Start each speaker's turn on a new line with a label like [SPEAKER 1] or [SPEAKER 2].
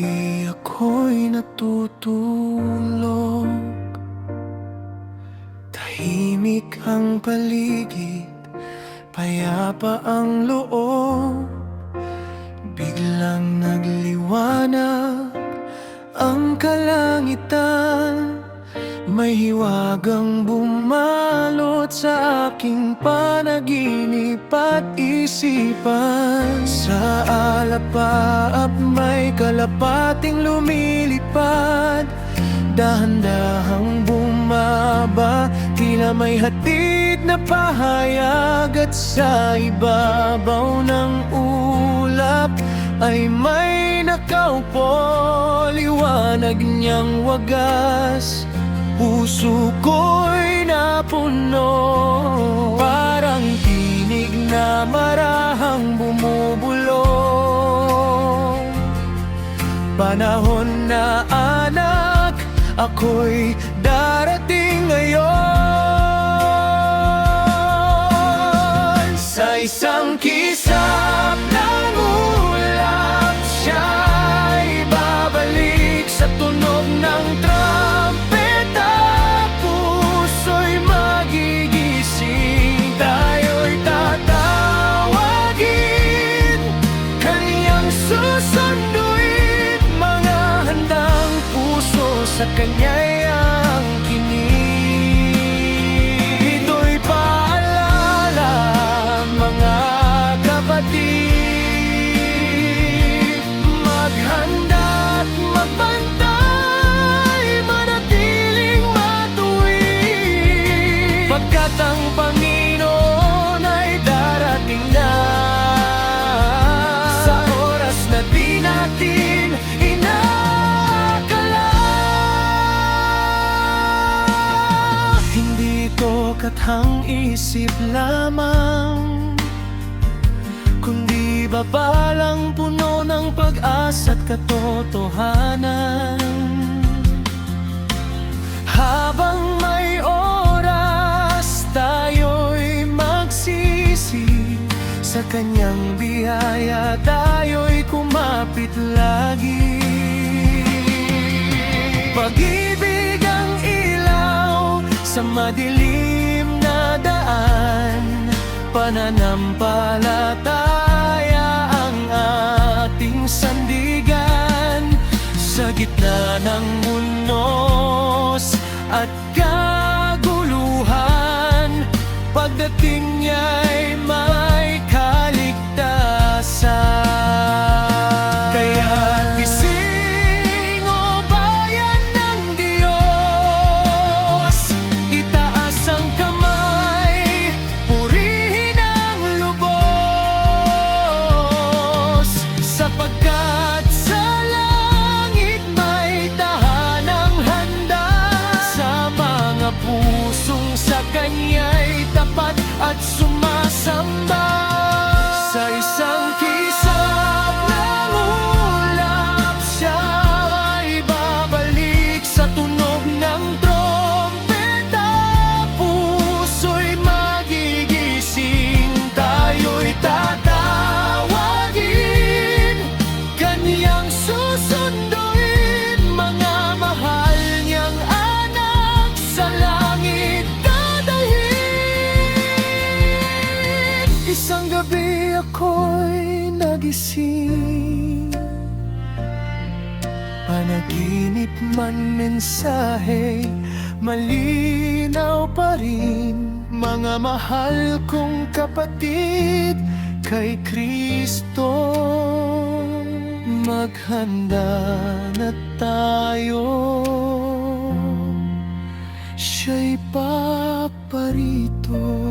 [SPEAKER 1] gabi ako'y natutulog, tahimik ang paligid, payapa ang loob. Biglang nagliwanag ang kalangitan, may hiwagang bumalot sa aking panaginip at isipan. Sa alapaap may kalapating lumilipad, dahan-dahang bumaba, tila may hatid na pahayag. At sa ibabaw ng ulap ay may nakaupo, liwanag niyang wagas. Puso ko'y napuno, parang tinig na marahang bumubulong. Panahon na anak, ako'y darating ngayon. Sa isang kisap ng ulap, siya'y babalik sa tunog ng trumpeta. Puso'y magigising, tayo'y tatawagin, kaniyang susunduin. Mga handang puso sa kanya'y angkinin. Ito'y paalala, mga kapatid, maghanda't magbantay, manatiling matuwid, pagkat ang Panginoon ay darating na sa oras na di natin inakala. Hindi ito kathang isip lamang, kundi babalang puno ng pag-asa't katotohanan. Habang may oras, tayo'y magsisi sa kanyang biyaya, tayo'y kumapit lagi. Pag-ibig ang ilaw sa madilim na daan, pananampalataya ang ating sandigan. Sa gitna ng unos at kaguluhan, pagdating niya'y may kaligtasan. Kaya't gising, o bayan ng Diyos, itaas ang kamay, purihin ang lubos, sapagkat sa langit may tahanang handa sa mga pusong sa kanya'y tapat at sumasamba. Sa isang kisap ng ulap, siya'y babalik sa tunog ng trompeta. Puso'y magigising, tayo'y tatawagin, kaniyang susunduin. Mga mahal niyang anak, sa langit dadalhin. Isang gabi ako'y nagising, panaginip man mensahe, malinaw pa rin. Mga mahal kong kapatid, kay Kristo maghanda na tayo, siya'y paparito.